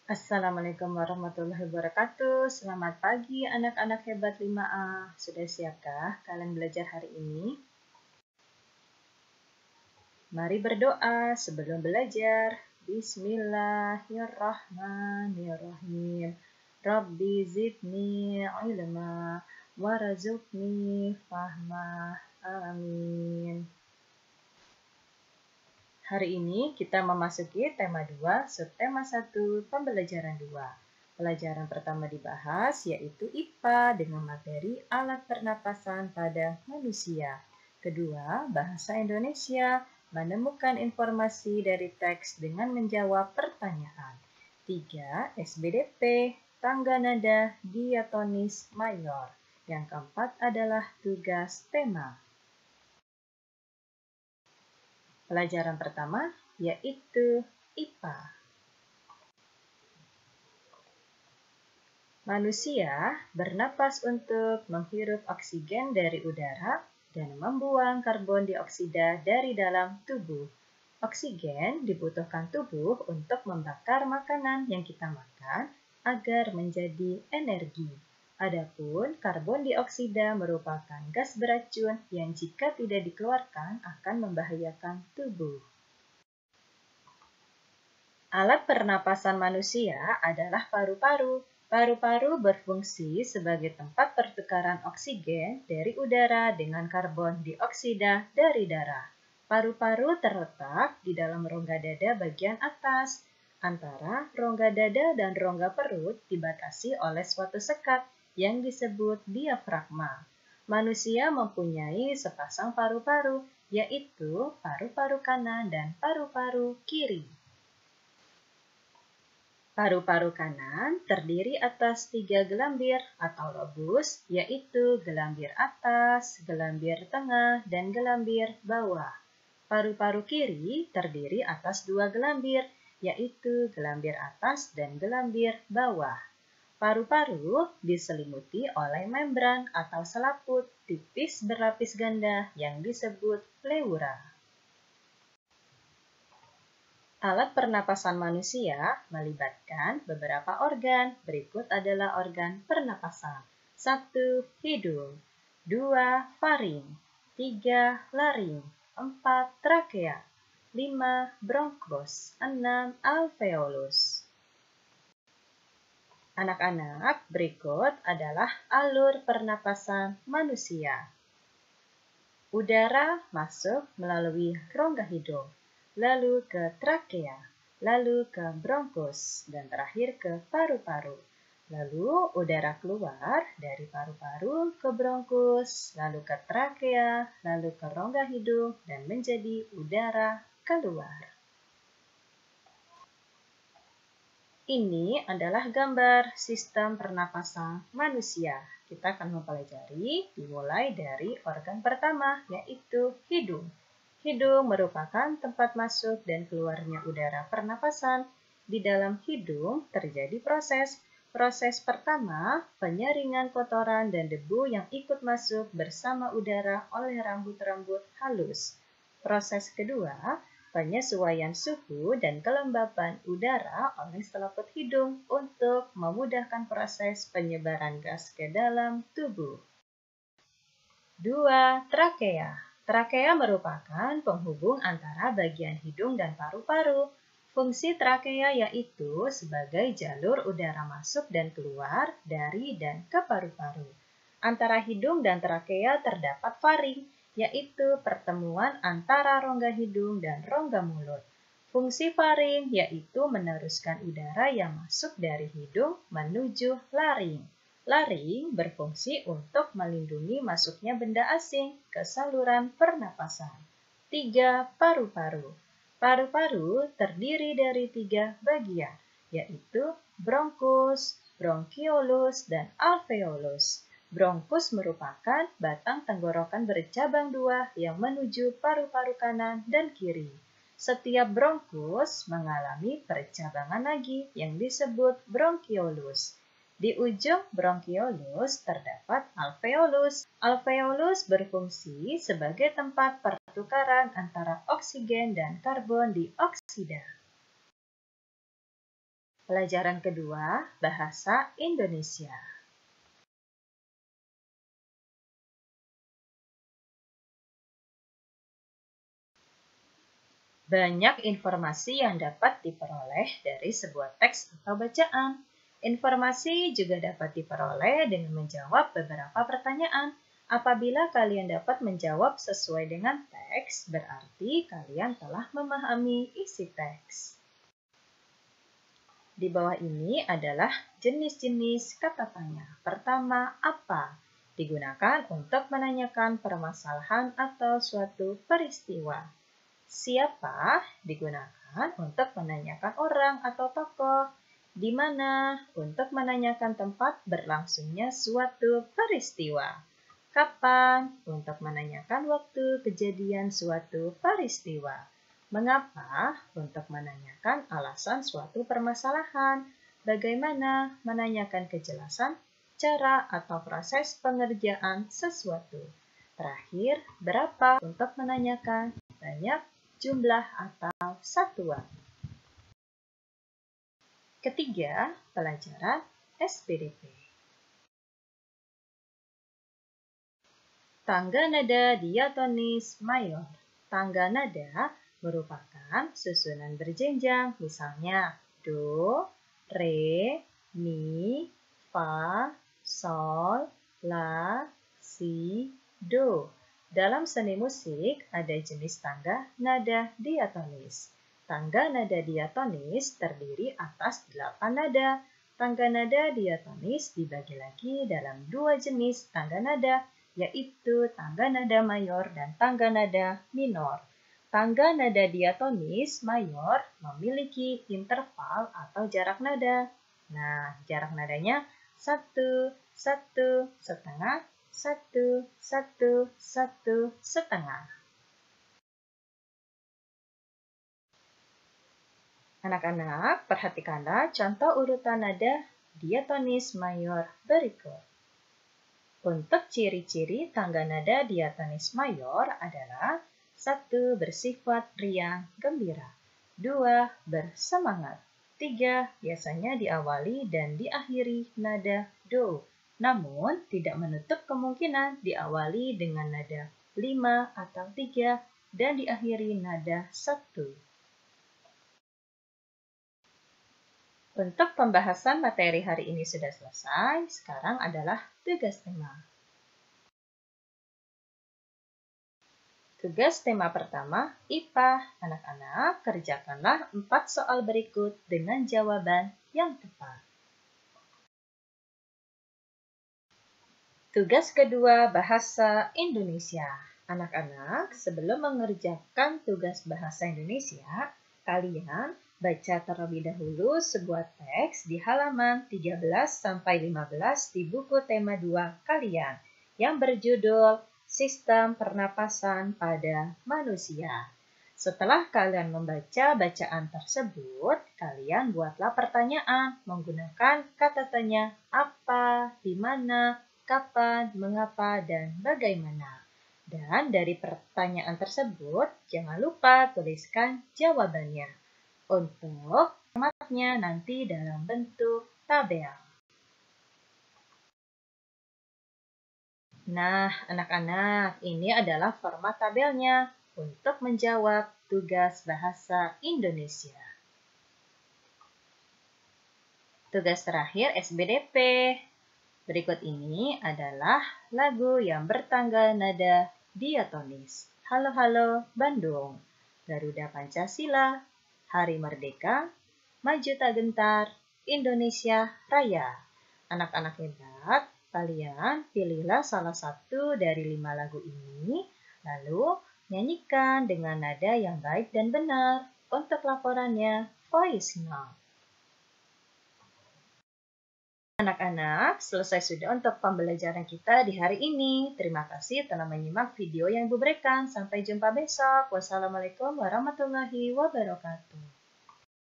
Assalamualaikum warahmatullahi wabarakatuh. Selamat pagi anak-anak hebat 5A. Sudah siapkah kalian belajar hari ini? Mari berdoa sebelum belajar. Bismillahirrahmanirrahim. Rabbi zidni ilma warzuqni fahma. Amin. Hari ini kita memasuki tema 2, subtema 1, pembelajaran 2. Pelajaran pertama dibahas yaitu IPA dengan materi alat pernapasan pada manusia. Kedua, bahasa Indonesia, menemukan informasi dari teks dengan menjawab pertanyaan. 3, SBDP, tangga nada diatonis mayor. Yang keempat adalah tugas tema. Pelajaran pertama yaitu IPA. Manusia bernapas untuk menghirup oksigen dari udara dan membuang karbon dioksida dari dalam tubuh. Oksigen dibutuhkan tubuh untuk membakar makanan yang kita makan agar menjadi energi. Adapun karbon dioksida merupakan gas beracun yang jika tidak dikeluarkan akan membahayakan tubuh. Alat pernapasan manusia adalah paru-paru. Paru-paru berfungsi sebagai tempat pertukaran oksigen dari udara dengan karbon dioksida dari darah. Paru-paru terletak di dalam rongga dada bagian atas. Antara rongga dada dan rongga perut dibatasi oleh suatu sekat yang disebut diafragma. Manusia mempunyai sepasang paru-paru, yaitu paru-paru kanan dan paru-paru kiri. Paru-paru kanan terdiri atas 3 gelambir atau lobus, yaitu gelambir atas, gelambir tengah, dan gelambir bawah. Paru-paru kiri terdiri atas 2 gelambir, yaitu gelambir atas dan gelambir bawah. Paru-paru diselimuti oleh membran atau selaput tipis berlapis ganda yang disebut pleura. Alat pernapasan manusia melibatkan beberapa organ. Berikut adalah organ pernapasan. 1. Hidung. 2. Faring. 3. Laring. 4. Trakea. 5. Bronkos. 6. Alveolus. Anak-anak, berikut adalah alur pernapasan manusia. Udara masuk melalui rongga hidung, lalu ke trakea, lalu ke bronkos, dan terakhir ke paru-paru. Lalu udara keluar dari paru-paru ke bronkos, lalu ke trakea, lalu ke rongga hidung, dan menjadi udara keluar. Ini adalah gambar sistem pernapasan manusia. Kita akan mempelajari dimulai dari organ pertama, yaitu hidung. Hidung merupakan tempat masuk dan keluarnya udara pernapasan. Di dalam hidung terjadi proses pertama, penyaringan kotoran dan debu yang ikut masuk bersama udara oleh rambut-rambut halus. Proses kedua, penyesuaian suhu dan kelembapan udara oleh selaput hidung untuk memudahkan proses penyebaran gas ke dalam tubuh. 2. Trakea. Trakea merupakan penghubung antara bagian hidung dan paru-paru. Fungsi trakea yaitu sebagai jalur udara masuk dan keluar dari dan ke paru-paru. Antara hidung dan trakea terdapat faring, yaitu pertemuan antara rongga hidung dan rongga mulut. Fungsi faring yaitu meneruskan udara yang masuk dari hidung menuju laring. Laring berfungsi untuk melindungi masuknya benda asing ke saluran pernapasan. 3. Paru-paru. Paru-paru terdiri dari 3 bagian, yaitu bronkus, bronkiolus, dan alveolus. Bronkus merupakan batang tenggorokan bercabang 2 yang menuju paru-paru kanan dan kiri. Setiap bronkus mengalami percabangan lagi yang disebut bronkiolus. Di ujung bronkiolus terdapat alveolus. Alveolus berfungsi sebagai tempat pertukaran antara oksigen dan karbon dioksida. Pelajaran kedua, Bahasa Indonesia. Banyak informasi yang dapat diperoleh dari sebuah teks atau bacaan. Informasi juga dapat diperoleh dengan menjawab beberapa pertanyaan. Apabila kalian dapat menjawab sesuai dengan teks, berarti kalian telah memahami isi teks. Di bawah ini adalah jenis-jenis kata tanya. Pertama, apa? Digunakan untuk menanyakan permasalahan atau suatu peristiwa. Siapa digunakan untuk menanyakan orang atau tokoh. Di mana untuk menanyakan tempat berlangsungnya suatu peristiwa. Kapan untuk menanyakan waktu kejadian suatu peristiwa. Mengapa untuk menanyakan alasan suatu permasalahan. Bagaimana menanyakan kejelasan cara atau proses pengerjaan sesuatu. Terakhir, berapa untuk menanyakan banyak, jumlah, atau satuan. Ketiga, pelajaran SPDP. Tangga nada diatonis mayor. Tangga nada merupakan susunan berjenjang, misalnya do, re, mi, fa, sol, la, si, do. Dalam seni musik, ada jenis tangga nada diatonis. Tangga nada diatonis terdiri atas 8 nada. Tangga nada diatonis dibagi lagi dalam 2 jenis tangga nada, yaitu tangga nada mayor dan tangga nada minor. Tangga nada diatonis mayor memiliki interval atau jarak nada. Nah, jarak nadanya 1, 1, setengah, 1, 1, 1, setengah. Anak-anak, perhatikanlah contoh urutan nada diatonis mayor berikut. Untuk ciri-ciri tangga nada diatonis mayor adalah 1. Bersifat riang, gembira. 2. Bersemangat. 3. Biasanya diawali dan diakhiri nada do. Namun, tidak menutup kemungkinan diawali dengan nada 5 atau 3 dan diakhiri nada 1. Untuk pembahasan materi hari ini sudah selesai, sekarang adalah tugas tema. Tugas tema pertama, IPA. Anak-anak, kerjakanlah 4 soal berikut dengan jawaban yang tepat. Tugas kedua, Bahasa Indonesia. Anak-anak, sebelum mengerjakan tugas Bahasa Indonesia, kalian baca terlebih dahulu sebuah teks di halaman 13-15 di buku tema 2 kalian yang berjudul Sistem Pernapasan pada Manusia. Setelah kalian membaca bacaan tersebut, kalian buatlah pertanyaan menggunakan kata tanya apa, di mana, kapan, mengapa, dan bagaimana. Dan dari pertanyaan tersebut, jangan lupa tuliskan jawabannya. Untuk formatnya nanti dalam bentuk tabel. Nah, anak-anak, ini adalah format tabelnya untuk menjawab tugas Bahasa Indonesia. Tugas terakhir SBDP. Berikut ini adalah lagu yang bertanggal nada diatonis. Halo Halo Bandung, Garuda Pancasila, Hari Merdeka, Maju Tak Gentar, Indonesia Raya. Anak-anak hebat, kalian pilihlah salah satu dari 5 lagu ini, lalu nyanyikan dengan nada yang baik dan benar. Untuk laporannya, voice note. Anak-anak, selesai sudah untuk pembelajaran kita di hari ini. Terima kasih telah menyimak video yang Ibu berikan. Sampai jumpa besok. Wassalamualaikum warahmatullahi wabarakatuh.